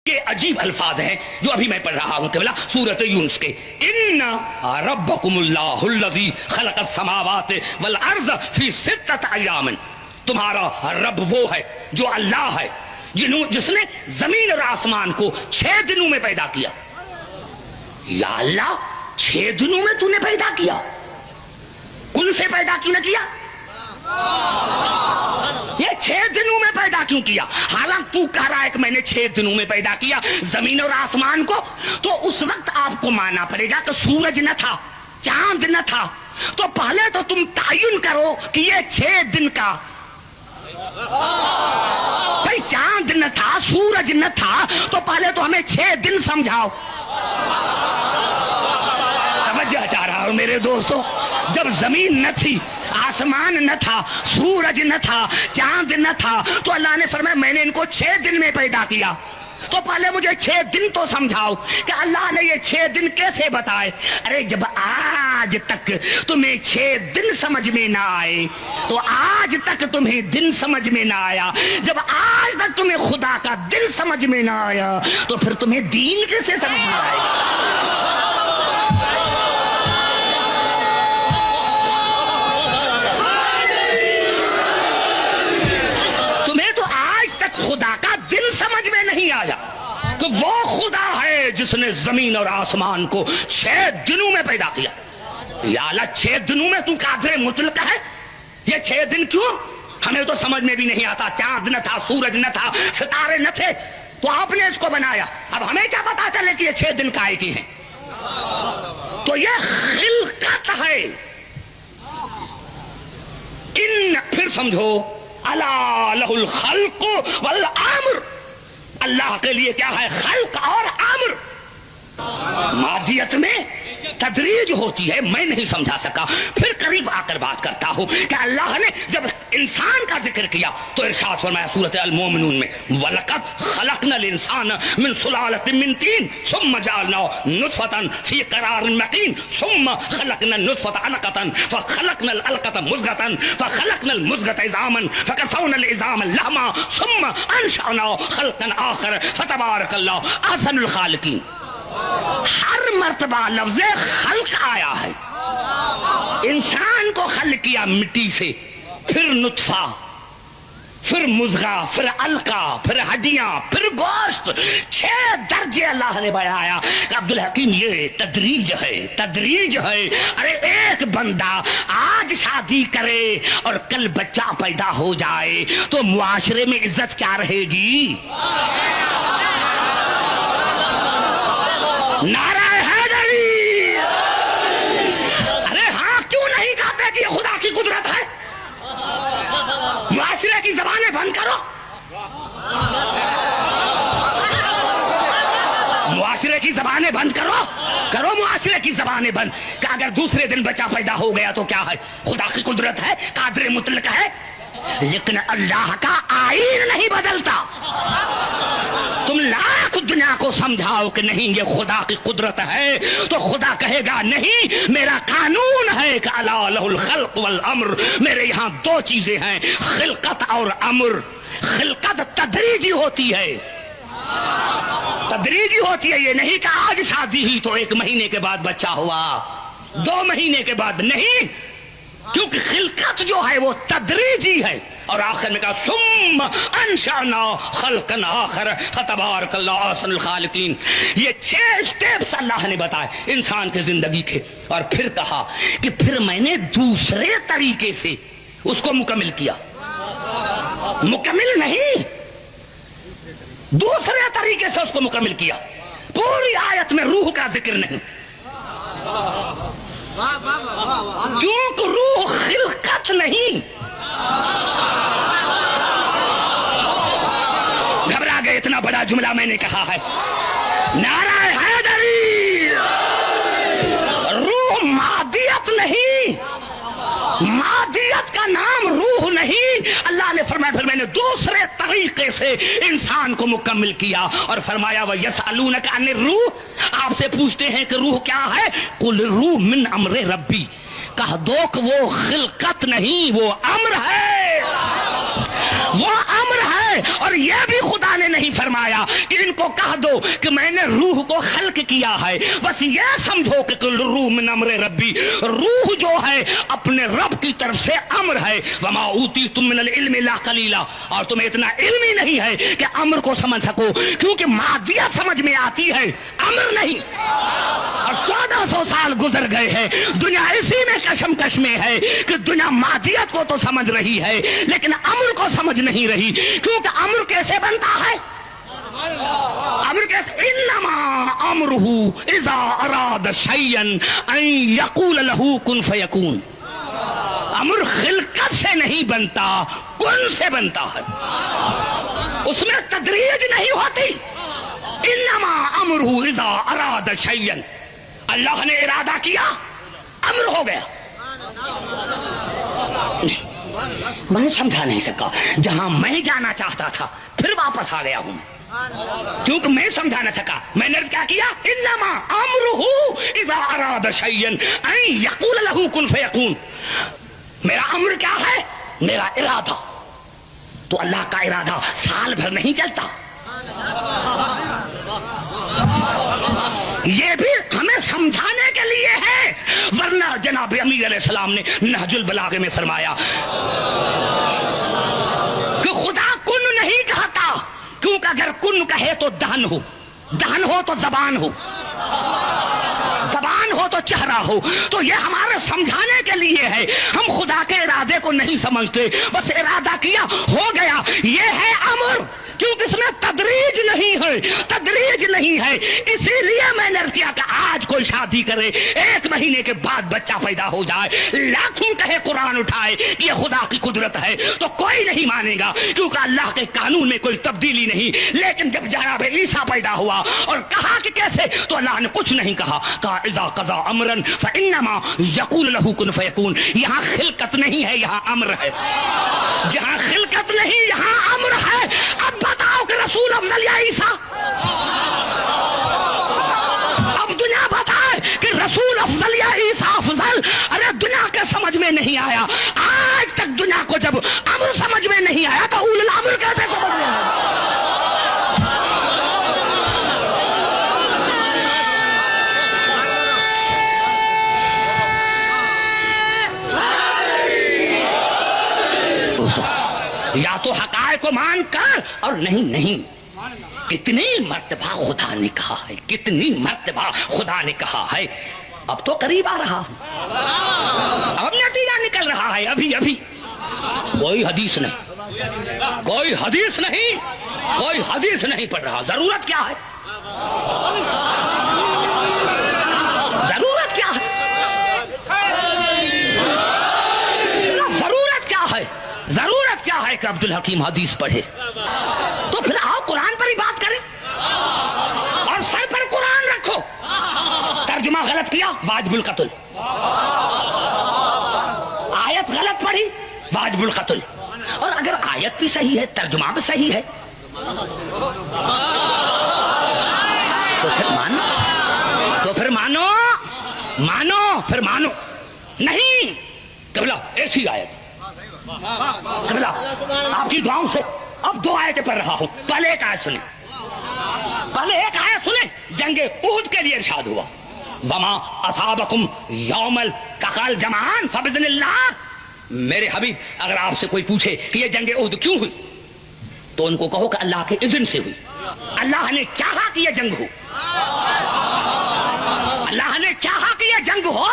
یہ عجیب الفاظ ہیں جو ابھی میں پڑھ رہا ہوں کہ سورۃ یونس کے ان ربکم اللہ الذی خلق السماوات والارض فی ستۃ ایام، تمہارا رب وہ ہے جو اللہ ہے جس نے زمین اور آسمان کو 6 دنوں میں پیدا کیا۔ یا اللہ 6 دنوں میں تو نے پیدا کیا، کن سے پیدا کیوں نہ کیا؟ یہ 6 دنوں میں پیدا کیوں کیا؟ حالانکہ تو کہہ رہا ہے کہ میں نے 6 دنوں میں پیدا کیا زمین اور آسمان کو، تو اس وقت آپ کو ماننا پڑے گا کہ سورج نہ تھا، چاند نہ تھا، تو پہلے تو تم تعین کرو کہ یہ 6 دن کا، بھائی چاند نہ تھا، سورج نہ تھا، تو پہلے تو ہمیں 6 دن سمجھاؤ۔ توجہ چاہ رہا ہوں میرے دوستو، جب زمین نہ تھی، آسمان نہ تھا، سورج نہ تھا، چاند نہ تھا، تو اللہ نے فرمایا میں نے ان کو 6 دن میں پیدا کیا، تو پہلے مجھے 6 دن تو سمجھاؤ کہ اللہ نے یہ 6 دن کیسے بتائے۔ ارے جب آج تک تمہیں 6 دن سمجھ میں نہ آئے تو آج تک تمہیں دن سمجھ میں نہ آیا، جب آج تک تمہیں خدا کا دن سمجھ میں نہ آیا تو پھر تمہیں دین کیسے سمجھ میں آئے؟ خدا کا دن سمجھ میں نہیں آیا کہ وہ خدا ہے جس نے زمین اور آسمان کو 6 دنوں میں پیدا کیا۔ یا اللہ 6 دنوں میں تو قادر مطلق ہے، یہ 6 دن کیوں؟ ہمیں تو سمجھ میں بھی نہیں آتا، چاند نہ تھا، سورج نہ تھا، ستارے نہ تھے، تو آپ نے اس کو بنایا، اب ہمیں کیا پتا چلے کہ یہ 6 دن کائے کی ہیں؟ تو یہ خلقت ہے۔ ان پھر سمجھو اللہ لہ الخلق والامر، اللہ کے لیے کیا ہے؟ خلق اور امر۔ مادیت میں تدریج ہوتی ہے، میں نہیں سمجھا سکا، پھر قریب آ کر بات کرتا ہوں کہ اللہ نے جب انسان کا ذکر کیا تو ارشاد فرمایا سورۃ المومنون میں وَلَقَدْ خَلَقْنَا الْإِنسَانَ مِنْ سُلَالَةٍ مِنْ طِينٍ ثُمَّ جَعَلْنَاهُ نُطْفَةً فِي قَرَارٍ مَكِينٍ ثُمَّ خَلَقْنَا النُّطْفَةَ عَلَقَةً فَخَلَقْنَا الْعَلَقَةَ مُضْغَةً فَخَلَقْنَا الْمُضْغَةَ عِظَامًا فَكَسَوْنَا الْعِظَامَ لَحْمًا ثُمَّ أَنشَأْنَاهُ خَلْقًا آخَرَ فَتَبَارَكَ اللَّهُ أَحْسَنُ الْخَالِقِينَ۔ ہر مرتبہ لفظ خلق آیا ہے، انسان کو خلق کیا مٹی سے، پھر نطفہ، پھر مضغہ، پھر علقہ، پھر ہڈیاں، پھر گوشت، 6 درجے اللہ نے بڑھایا کہ عبدالحکیم یہ تدریج ہے، تدریج ہے۔ ارے ایک بندہ آج شادی کرے اور کل بچہ پیدا ہو جائے تو معاشرے میں عزت کیا رہے گی؟ نعرہ حیدری! ارے ہاں کیوں نہیں کہتے کہ یہ خدا کی قدرت ہے؟ معاشرے کی زبانیں بند کرو، معاشرے کی زبانیں بند کرو معاشرے کی زبانیں بند، کہ اگر دوسرے دن بچہ پیدا ہو گیا تو کیا ہے؟ خدا کی قدرت ہے، قادر مطلق ہے، لیکن اللہ کا آئین نہیں بدلتا۔ تم لاکھ دنیا کو سمجھاؤ کہ نہیں یہ خدا کی قدرت ہے تو خدا کہے گا نہیں، میرا قانون ہے کہ الا لہ الخلق والامر، میرے یہاں 2 چیزیں ہیں، خلقت اور امر۔ خلقت تدریجی ہوتی ہے، تدریجی ہوتی ہے، یہ نہیں کہ آج شادی ہوئی تو 1 مہینے کے بعد بچہ ہوا، 2 مہینے کے بعد نہیں، کیونکہ خلقت جو ہے وہ تدریجی ہے۔ اور آخر میں کہا ثم انشأنا خلقا آخر فتبارک اللہ احسن الخالقین۔ یہ 6 سٹیپس اللہ نے بتائے انسان کے زندگی کے، اور پھر کہا کہ پھر میں نے دوسرے طریقے سے اس کو مکمل کیا۔ مکمل نہیں، دوسرے طریقے سے اس کو مکمل کیا۔ پوری آیت میں روح کا ذکر نہیں، کیونکہ روح خلقت نہیں۔ گھبرا گئے، اتنا بڑا جملہ میں نے کہا ہے۔ نعرہ حیدری! روح مادیت نہیں، مادیت کا نام روح نہیں۔ اللہ نے فرمایا پھر میں نے دوسرے طریقے سے انسان کو مکمل کیا، اور فرمایا وَيَسْأَلُونَكَ عَنِ الرُّوحِ، آپ سے پوچھتے ہیں کہ روح کیا ہے؟ قُلِ الرُّوحُ مِنْ أَمْرِ رَبِّي، کہہ دو کہ وہ خلقت نہیں، وہ امر ہے، وہ امر ہے۔ ہے اور یہ بھی خدا نے نہیں فرمایا کہ ان کو کہہ دو کہ میں نے روح کو خلق کیا ہے، بس یہ سمجھو کہ کل روح من امر ربی، روح جو ہے اپنے رب کی طرف سے امر ہے، وما اوتیتم من العلم الا قلیلا، اور تمہیں اتنا علم ہی نہیں ہے کہ امر کو سمجھ سکو، کیونکہ مادیت سمجھ میں آتی ہے امر نہیں۔ اور 1400 سال گزر گئے ہیں، دنیا اسی میں کشمکش میں ہے کہ دنیا مادیت کو تو سمجھ رہی ہے لیکن امر کو سمجھ نہیں رہی، کیونکہ امر کیسے بنتا ہے؟ امر کیسے؟ انما امرہ اذا اراد شیئا ان یقول لہ کن فیکون۔ امر خلقت سے نہیں بنتا، کن سے بنتا ہے، اس میں تدریج نہیں ہوتی۔ انما امرہ اذا اراد شیئا، اللہ نے ارادہ کیا امر ہو گیا۔ میں سمجھا نہیں سکا، جہاں میں جانا چاہتا تھا پھر واپس آ گیا ہوں، کیونکہ میں سمجھا نہ سکا۔ میں نے کیا کیا؟ انما امرہ اذا اراد شیئا ان یقول لہ کن فیکون۔ میرا امر کیا ہے؟ میرا ارادہ۔ تو اللہ کا ارادہ سال بھر نہیں چلتا، یہ بھی ہمیں سمجھانے کے لیے ہے، ورنہ جناب امیر علیہ السلام نے نہج البلاغہ میں فرمایا کہ خدا کن نہیں کہتا، کیونکہ اگر کن کہے تو دہن ہو، دہن ہو تو زبان ہو، زبان ہو تو چہرہ ہو، تو یہ ہمارے سمجھانے کے لیے ہے۔ ہم خدا کے ارادے کو نہیں سمجھتے، بس ارادہ کیا ہو گیا، یہ ہے امر، کیونکہ اس میں تدریج نہیں ہے، تدریج نہیں ہے۔ اسی لیے میں نے کیا کہ آج کوئی شادی کرے، 1 مہینے کے بعد بچہ پیدا ہو جائے، لاکھوں کہے قرآن اٹھائے یہ خدا کی قدرت ہے، تو کوئی نہیں مانے گا، کیونکہ اللہ کے قانون میں کوئی تبدیلی نہیں۔ لیکن جب جناب عیسیٰ پیدا ہوا اور کہا کہ کیسے، تو اللہ نے کچھ نہیں کہا، کہا اذا قضا امرا فانما یقول له کن فیکون۔ یہاں خلقت نہیں ہے، یہاں امر ہے، جہاں خلقت نہیں یہاں امر ہے۔ اب بتاؤ کہ رسول افضل یا عیسیٰ؟ اب دنیا بتائے کہ رسول افضل یا عیسیٰ افضل؟ ارے دنیا کے سمجھ میں نہیں آیا، آج تک دنیا کو جب امر سمجھ میں نہیں آیا تو اول الامر کیسے سمجھ میں آیا؟ یا تو حقائق کو مان کر، اور نہیں، کتنی مرتبہ خدا نے کہا ہے، کتنی مرتبہ خدا نے کہا ہے، اب تو قریب آ رہا، اب نتیجہ نکل رہا ہے، ابھی کوئی حدیث نہیں، کوئی حدیث نہیں، کوئی حدیث نہیں پڑھ رہا۔ ضرورت کیا ہے؟ ضرورت کیا ہے؟ ضرورت کیا ہے؟ ضرورت کیا ہے کہ عبد الحکیم حدیث پڑھے؟ تو پھر آؤ قرآن پر ہی بات کریں، اور سر پر قرآن رکھو۔ ترجمہ غلط کیا، واجب القتل، آیت غلط پڑھی، واجب القتل، اور اگر آیت بھی صحیح ہے ترجمہ بھی صحیح ہے تو پھر مانو نہیں قبلہ ایسی آیت قبلہ آپ کی دعاؤں سے اب 2 آیتیں پڑھ رہا ہوں، پہلے ایک آیت سنیں، جنگ احد کے لیے ارشاد ہوا وما اصابکم یوم التقى الجمعان فباذن اللہ۔ میرے حبیب اگر آپ سے کوئی پوچھے کہ یہ جنگ احد کیوں ہوئی تو ان کو کہو کہ اللہ کے اذن سے ہوئی، اللہ نے چاہا کہ یہ جنگ ہو، اللہ نے چاہا کہ یہ جنگ ہو۔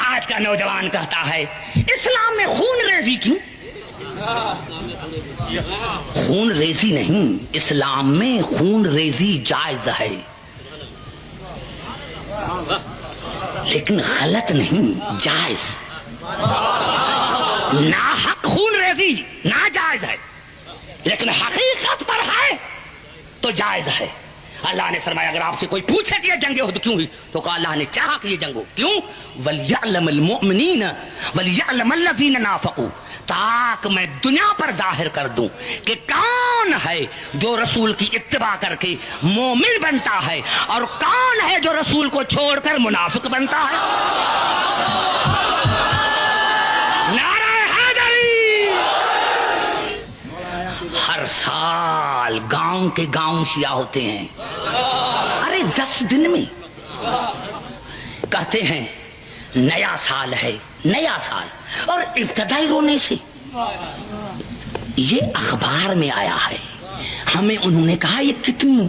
آج کا نوجوان کہتا ہے اسلام میں خون ریزی کیوں؟ خون ریزی نہیں، اسلام میں خون ریزی جائز ہے، لیکن غلط نہیں، جائز۔ ناحق خون ریزی ناجائز ہے، لیکن حقیقت پر ہے تو جائز ہے۔ اللہ نے فرمایا اگر آپ سے کوئی پوچھے کہ یہ جنگ احد کیوں ہوئی تو کہا اللہ نے چاہا کہ یہ جنگ ہو، کیوں؟ وَلْيَعْلَمَ الْمُؤْمِنِينَ وَلْيَعْلَمَ الَّذِينَ نَافَقُوا، تاکہ میں دنیا پر ظاہر کر دوں کہ کون ہے جو رسول کی اتباع کر کے مومن بنتا ہے اور کون ہے جو رسول کو چھوڑ کر منافق بنتا ہے۔ نعرہ حیدری! سال گاؤں کے گاؤں شیعہ ہوتے ہیں. ارے 10 دن میں کہتے ہیں نیا سال ہے, نیا سال, اور ابتدائی رونے سے. یہ اخبار میں آیا ہے. ہمیں انہوں نے کہا یہ کتنی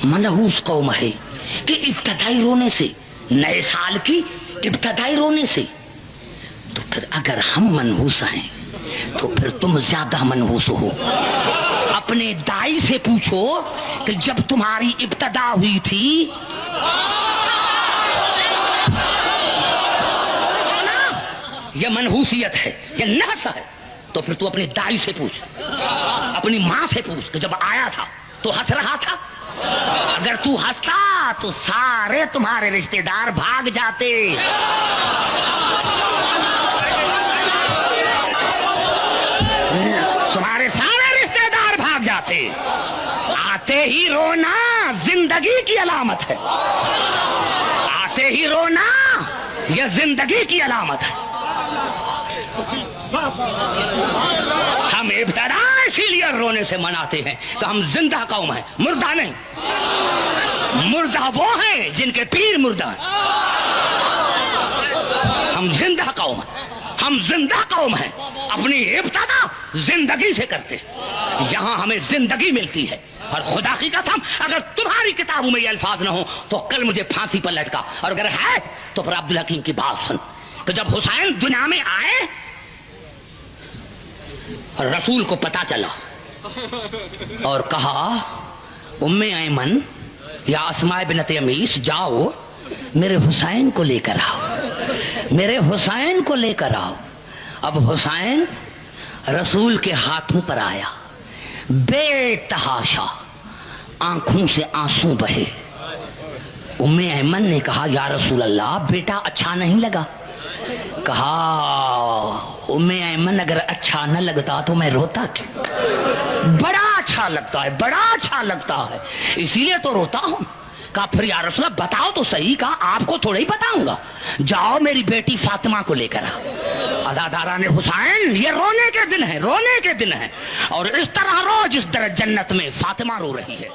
منحوس قوم ہے کہ ابتدائی رونے سے, نئے سال کی ابتدائی رونے سے. تو پھر اگر ہم منحوس ہیں تو پھر تم زیادہ منحوس ہو. اپنے دائی سے پوچھو کہ جب تمہاری ابتدا ہوئی تھی یہ منحوسیت ہے, یہ نحس ہے, تو پھر تو اپنی دائی سے پوچھ, اپنی ماں سے پوچھ کہ جب آیا تھا تو ہنس رہا تھا. اگر تو ہنستا تو سارے تمہارے رشتے دار بھاگ جاتے. تمہارے سارے رشتے دار بھاگ جاتے. آتے ہی رونا زندگی کی علامت ہے. آتے ہی رونا یہ زندگی کی علامت ہے. ہم ابتدا اسی لیے رونے سے مناتے ہیں کہ ہم زندہ قوم ہیں, مردہ نہیں. مردہ وہ ہیں جن کے پیر مردہ ہیں. ہم زندہ قوم ہیں, ہم زندہ قوم ہیں. اپنی ابتدا زندگی سے کرتے ہیں. یہاں ہمیں زندگی ملتی ہے. اور خدا کی قسم اگر تمہاری کتابوں میں یہ الفاظ نہ ہوں تو کل مجھے پھانسی پر لٹکا. اور اگر ہے تو پھر عبدالحکیم کی بات سن کہ جب حسین دنیا میں آئے اور رسول کو پتا چلا اور کہا ام ایمن یا اسماء بنت امیس جاؤ میرے حسین کو لے کر آؤ, میرے حسین کو لے کر آؤ. اب حسین رسول کے ہاتھوں پر آیا, بے تحاشا آنکھوں سے آنسو بہے. ام ایمن نے کہا یا رسول اللہ بیٹا اچھا نہیں لگا. کہا ام ایمن اگر اچھا نہ لگتا تو میں روتا کیوں؟ بڑا اچھا لگتا ہے, بڑا اچھا لگتا ہے, اسی لیے تو روتا ہوں. کہا پھر یا رسول اللہ بتاؤ تو صحیح. کہا آپ کو تھوڑا ہی بتاؤں گا, جاؤ میری بیٹی فاطمہ کو لے کر آؤ. ادادارہ نے حسین یہ رونے کے دن ہے, رونے کے دن ہے, اور اس طرح رو جس طرح جنت میں فاطمہ رو رہی ہے.